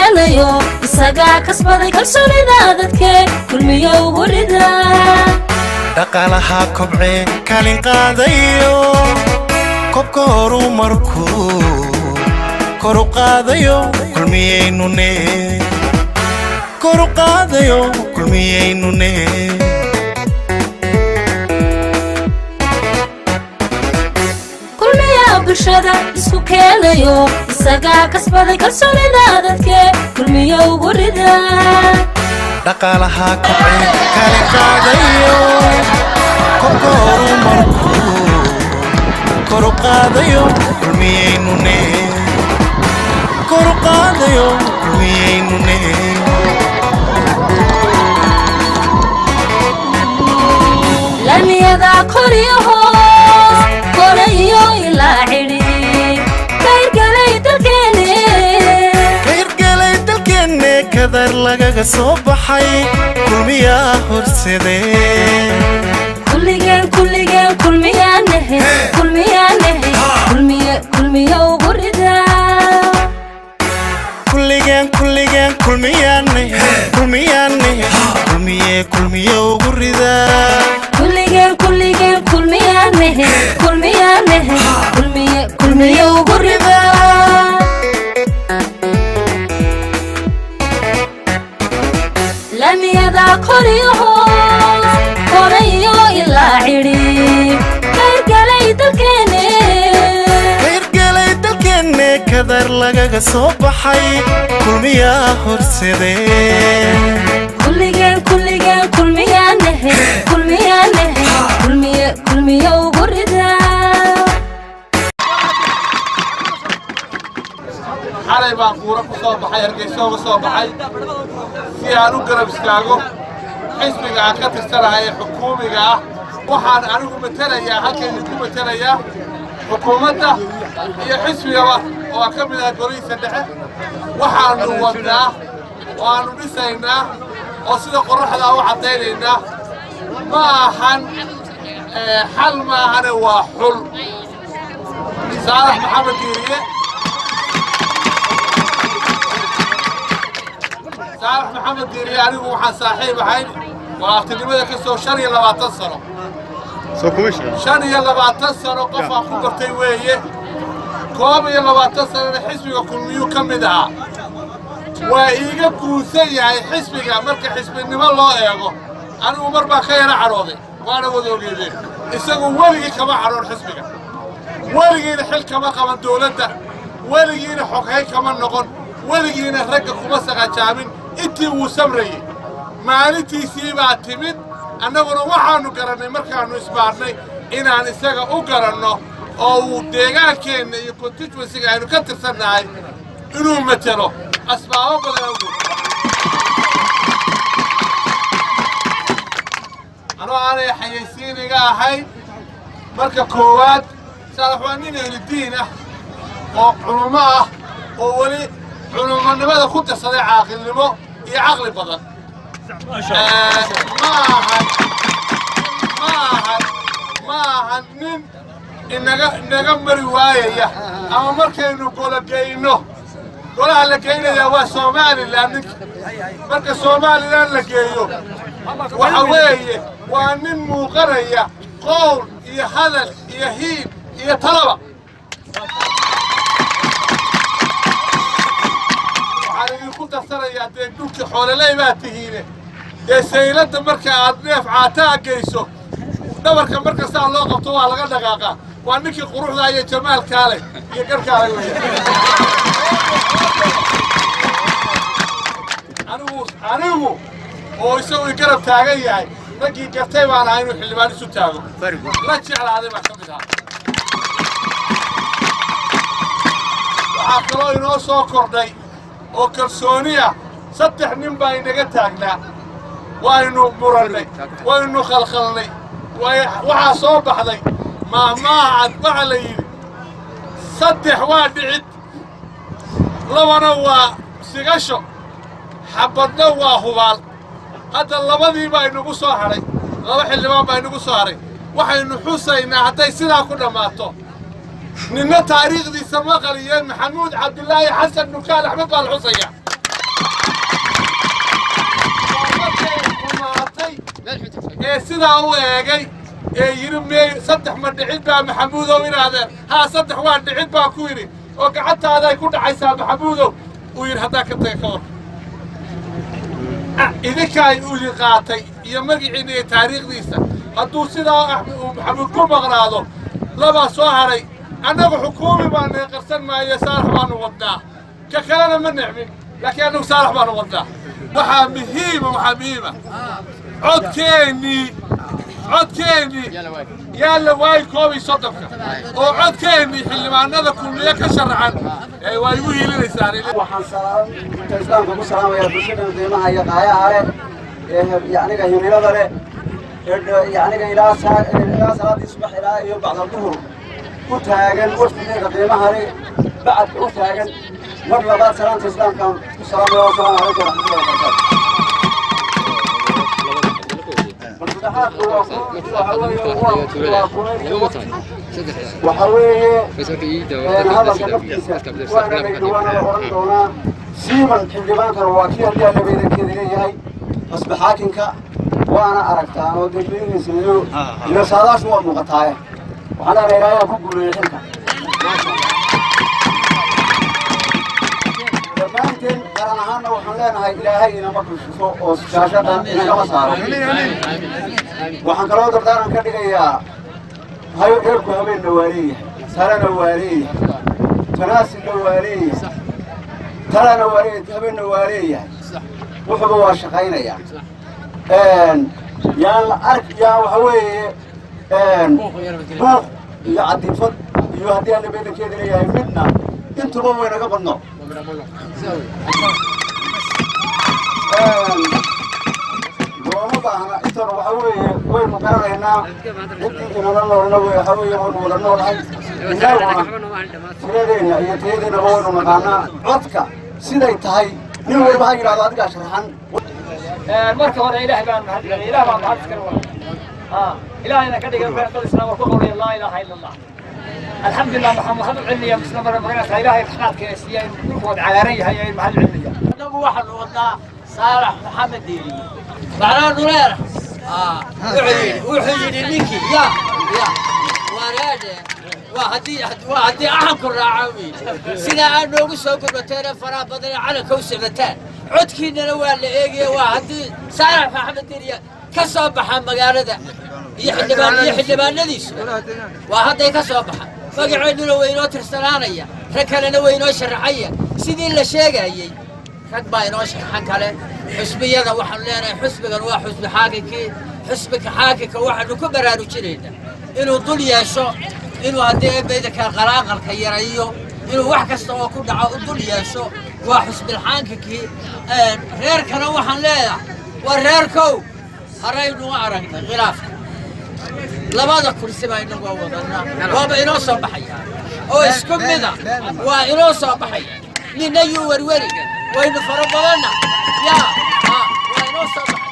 keelayo isaga kasbaday kalsoonida dadke kulmiyo gurida dhaqaalaha kobce kalin qaadayo kobka horumarku koru qaadayo kulmiyeynune koru qaadayo kulmiyeynune bulshada isku keenayo isaga kasbaday kalsoonida dadke kulmiyo gurida dhaqaalaha kobce kalin qaadayo kobka horumarku koru qaadayo kulmiyeynune koru qaadayo kulmiyeynune lamiyada koriyaho korayo ilaa xidhi kayrgalay dalkeenne kadar lagaga soo baxay kulmiyaa horsadee kulmiyo gurida kulmiyo gurida kulmiyo gurida lamiyada koriyaho korayo ilaa xidhi kayrgalay dalkeenne kadar lagaga soo baxay kulmiyaa horsadee kulmiyo gurida xalay baan kuura ku soo baxay hargeysa uga soo baxay si aan u garab istaago xisbiga aan ka tirsanahay ee xukuumiga ah waxaan anigu matalayaa halkaynu ku matalayaa xukuumadda iyo xisbigaba oo aan ka mid ahay golihiisa dhexe waxaanu wadnaa oo aanu dhisaynaa oo sida qorraxdaa u caddaynaynaa ma ahan xal maahane waa xul saalax maxamed diiriye saalax maxamed diiriye anigu waxaan saaxiib ahayn walaaltinimada ka soo 25 sano 25 sano qofaan ku bartay weeye 21 sanana xisbiga kulmiyuu ka mid ahaa waa iiga guusan yahay xisbiga marka xisbinimo loo eego anigu mar baa ka yara cadhooday waana wadoogeedeen isagu weligii kama cadhoon xisbiga weligiina xil kama qaban dowladda weligiina xoghay kama noqon weligiina ragga kuma saqajaamin intii uu samrayey maalintiisii baa timid annaguna waxaannu garannay markaannu isbaarnay inaan isaga u garanno oo uu deegaankeenna iyo constituensiga aynu ka tirsannahay inuu matelo asbaabo badan awgeed anoo aanay xayaysiiniga ahayn marka koowaad saalax waa nin ehludiin ah oo culummo ah oo weli culumonimada ku tirsaday caaqilnimo iyo caqli badan ma ahan nin inaga mari waayaya ama markaynu gologeyno golaha la geynayaa waa somalilan ninka marka somalilan la geeyo waxa weeye waa nin muuqanaya qowl iyo hadal iyo hiib iyo talaba waxaan idinku darsanayaa dee dhulkii xoololey baa tihiine dee sayladda marka aad neef caataa geyso dhabarka marka saa loo qabto waa laga dhaqaaqaa waa ninkii quruxda iyo jamaalkaa leh iyo garkaa leh weeye anigu oo isagu garab taagan yahay raggii gartay baan ahaa inuu xildhibaan isu taago la jeclaaday baa ka mid ahaa waxaa kaloo inoo soo kordhay oo kalsooni ah 3 nin baa inaga taagnaa waynu murannay waynu khalkhalnay waxaa soo baxday maahmaahad waxa la yidhi 3 waa dhicid 2na waa sigasho xabadna waa hubaal hadda labadii baa inagu soo hadhay 2 xildhibaan baa inagu soo hadhay waxaynu xusaynaa hadday sidaa ku dhammaato ninna taariikhdiisa ma qaliyeen maxamuud cabdilaahi xasan nukaal axmed baa la xusaya sidaa u eegay yiri mee saddex ma dhicid baa maxamuudow inaadeen haa saddex waa dhicid baa ku yidhi oo gacantaada ay ku dhacaysaa maxamuudow uu yidhi haddaa ka taga ka war idinkaay u qaatay iyo magaciina iyo taariikhdiisa hadduu sidaa maxamuud ku maqnaado labaa soo haray annagu xukuumi baan qarsan maayo saalax baanu wadnaa ka kalena ma necmin laakiin annagu saalax baanu wadnaa waxaa muhiima codkeennii yaalla waay koobi soddonka oo codkeennii xildhibaanada kulmiye ka sharaxan waa igu hiilinaysaan waxaan islaamka ku salaamayaa bulshada qiimaha iyo qaayaha leh yacniga himilada leh yacniga ilaa salaadii subax ilaa iyo bacda duhur u taagan wafdigeeda qiimaha leh bacadka u taagan mar labaad salaanta islaamkaan ku salaamaya wasalaamu calaykum waraxmatullahi wabarakaatu hadalka naftiisa waana la oran doonaa siiban xildhibaankana waa kii haddii allabaydankeeda leeyahay xusbi xaakinka waana aragtaan oo degmadihiisa iyo saadaashu waa muuqataaye waxaan leenahay ilaahay ku guuleeyey xilka dhammaanteen qaran ahaanna waxaan leenahay ilaahay inama kushiso oo shaashada inagama saaro waxaan kaloo dardaaran ka dhigayaa reerku habeenna waa leeyahay talana waa leeyahay tanaasilna waa leeyahay talana waa leeyahay habeenna waa leeyahay wuxuba waa shaqaynayaa yaan la arkayaa waxa weeye buuq iyo cadifad iyo haddii aan beedankeeda leeyahay midna intuba waynaga badno looma baahna intana waxa weeye waynu garanaynaa intii inala noolna waxa weeye waynu wada noolahay inaguna tiradeenna iyo tayadeennaba waynu naqaanaa codka siday tahay nin walba ha yidhahdo adigaa sharaxan marka hore ilaah baan mahadceliyay ilaah baan mahad iskale wada ilaahayna ka dhigay dad islaam ku qowlay laa ilaaha illa allah alxamdulilah waxaan mahad u celinayaa muslim markaa ilaahay raxmaadka ee siiyay dhulkooda cagaaran yahay ayaan mahad celinaya anagu waxaanu wadnaa saalax maxamed deeriye macnaa nuleer wuxuu yidhi ninkii ya wareede waa haddii axanku raaca wiil sidaa aad noogu soo gurbateene faraha badan ee calanka u socdataan codkiinnana waa la eegaya waa haddii saalax maxamed deeriye ka soo baxa magaalada iyo xildhibaanadiisu waa hadday ka soo baxa magaceennuna way inoo tirsanaanaya rag kalena way inoo sharaxaya sidii la sheegayey rag baa inoo sharaxan kale xusbiyada waxaanu leenahay xusbigan waa xusbi xaakinkii xusbika xaakinka waxaanu ku baraarujinaynaa inuu dul yeesho inuu haddii eebaydanka qalaaqalka yarayo inuu wax kasta oo ku dhaco u dul yeesho waa xusbilxaakinkii reerkana waxaan leeyahay waa reerkow haraynu aragnay khilaafka labada kursi baa inagu wadanaa waaba inoo soo baxaya oo isku mida waa inoo soo baxaya nina yuu werweri waynu fara badanna yaa waa inoo soo baxaya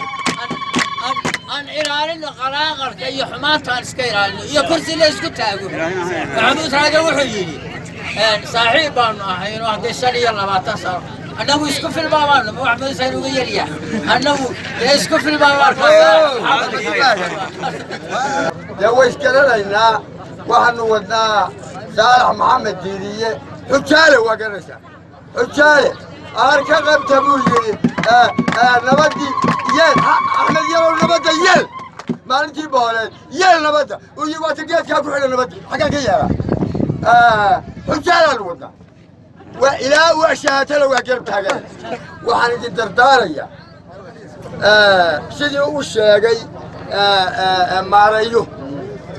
aan ilaalino qalaaqalka iyo xumaanta aan iska ilaalino iyo kursi la isku taago maxamuud raage wuxuu yidhi saaxiib baanu ahayno haddii 25 sano annagu isku filmaabaanu maxamuud saynu uga yaryahay annagu isku filmaabaanu dee way isgaranaynaa waxaanu wadnaa saalax maxamed diiriye xujaale waa garanaysaa xujaale aan ka qabta buu yidhi nabadii yeel axmed yalow nabadda yeel maalintii booleed yeel nabadda waata geedkaa ku xidha nabadda xaggaan ka yeelaa xujaalaanu wadnaa waa ilaa u ashahatana waa garab taagan waxaan idin dardaarayaa sidii uu sheegay maareeyo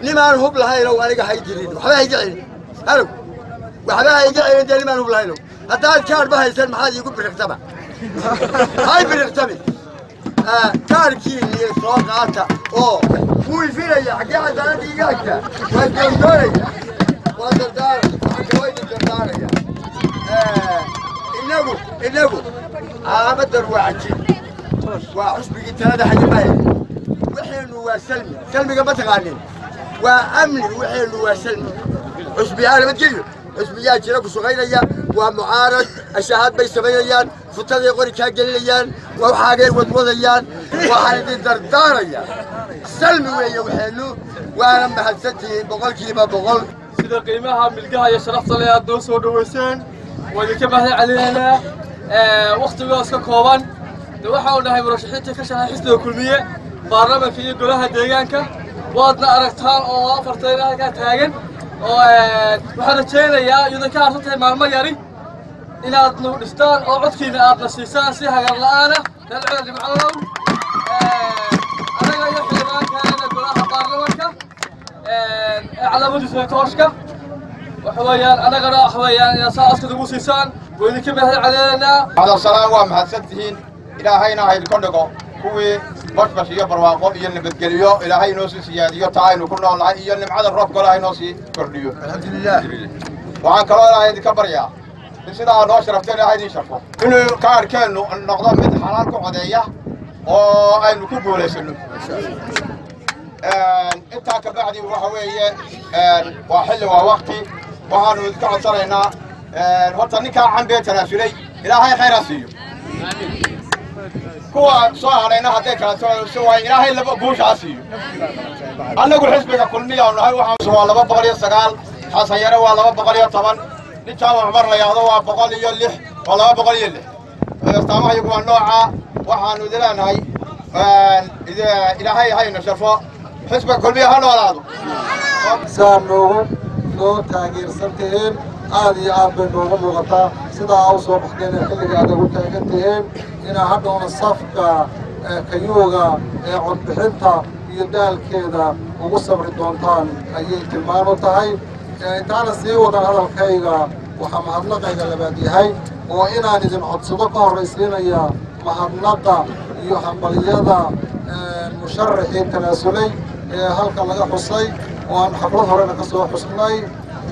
nimaan hub lahaynow aniga hay jirin waxba hayga celin halow waxba hayga celin dee nimaan hub lahaynow haddaad kaadhba haysan maxaad iigu biriqtaba hay biriqtabi kaadhkiinii soo qaata oo wuu ifinaya xaggee cadaaladda iga agtaa waa doondoonaya waa dardaaraya waxaan kaloo idin dardaaraya inagu calaamadan waa cajib waa xusbigii talada xajimaya وحين وسلمي سلمي قبل تغانين وأمني وحين وسلمي حسبيان ما تجيو حسبيان شركوا صغيريا ومعارض الشهاد بيسميان فتاة يقولي كاجليان وحاجة وضوضيان وحاجة درداريا سلمي ويا وحلو وانا محسنتي بقول كيما بقول سيدا قيمها ملقاها يا شرفت لي الدوس ودوسين وإذا كبه علينا وقت الواسك كوبان دوحنا هاي مرشحيتي كشها حسن كلمية برنامج في جلها ديجانك وادنا أركتان أو فرتينا كتاجن وحنا تشينا يا يذكر صوتي مع المياري إلى نورستان أو عدكينا أبنا سيسان سيها قبل أنا للعلم معهم أنا جاي حلمان كان جلها برنامجك على مدرسة توشكا وحويان أنا قرأ حويان يا ساس كذا سيسان وإذا كبه علينا هذا الصلاة ومحسنتين إلى هينا هاي الكندقة هو بش يبرواقو يلي بتقليو إلى هاي نوسي سياديو تعاين وكنا الله يلي معاد الرب كلها هاي نوسي كرديو الحمد لله وعن كلام هاي كبريا سيدا نو شرفتين هاي دي شرفو إنه كانوا النقطة من حلال قعدية أو أي نكوب ولا شنو أنت كبعدي وحوية وحل ووقتي وهانو ذكر صرينا وطنك عن بيتنا سلي إلى هاي خير سيو كوا صاحنا هذا كان سوى إلى هاي لب بوش عسيو أنا أقول حسبك كل مية وهاي وحنا سوى لب بقرية سجال حسيرة ولا بقرية طبعا نتجمع عمر لي هذا وبقرية يلح ولا بقرية يلح استمع يقول نوعا وحنا ذلنا هاي إذا إلى هاي نشرفه حسبك كل مية هلا هذا سامنوهم لو تاجر سنتين عادي عابد نوهم وغطاء سدا أوصل بحكينا كل قاعد أقول تاجرتهم هنا هذا الصفقة كيوغا عند بحنتها يدال كذا ومصبر الدونتان أي كلمان وتهاي تعال سيوضا هذا الكيغا وحمهدلقا إذا لبادي هاي وإنا نزم عد صدقه الرئيسين يا مهدلقا يحمليادا المشرحين تناسلي هلقا لغا حصي وأن حفلة هورينا كسوه حسني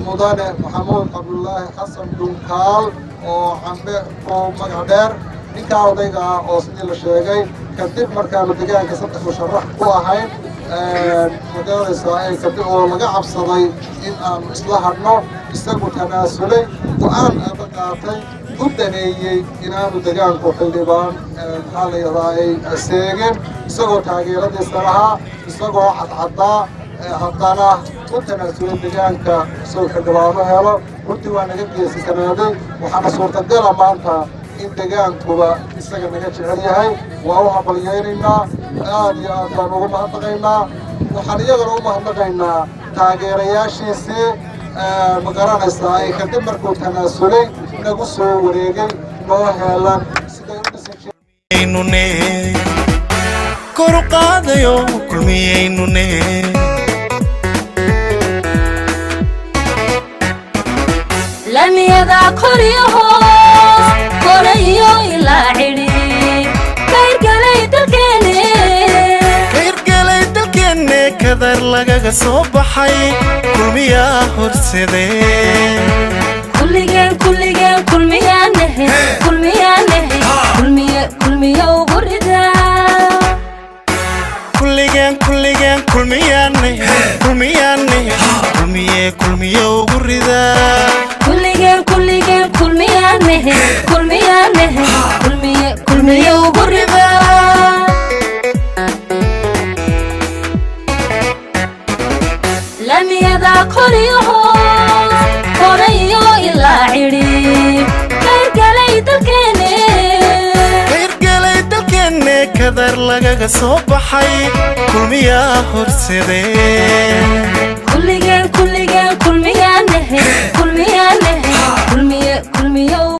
مدانة محمود عبد الله حسن دونكال ومقعدير ninka odayga ah oo sidii la sheegay kadib markaanu deegaanka saddex musharax ku ahayn magaalada ay kadib oo laga cabsaday in aan isla hadno isagu tanaasulay go'aan aad qaatay u daneeyay inaanu deegaanku xildhibaan xaalayay aseegin isagoo taageeradiisa lahaa isagoo cadcadaa haddana u tanaasulay deegaanka soo xildhibaano helo runtii waa naga geesisanaaday waxaana suurtagala maanta in deegaankuba isaga naga jecel yahay waa u hambalyeynayna aad iyo aad baan ugu mahadnaqaynaa waxaan iyagana u mahadnaqaynaa taageerayaashiisii ma garanaysaa ay kadib markuu tanaasulay nagu soo wareegay noo heelan siday u dhisi jireen kor u qaadayo kulmiyeynune لم يدع قريه قريه إلا عري كير قليت الكيني كذر لغا صبحي كل مياه هرسدين كل مياه نهي كل مياه وبردا كل مياه نهي كل مياه وبردا كل مياه وبردا لم يدع قريه إلا عريب كير قليت الكيني كذر لغا صبحي كل مياه هرسدين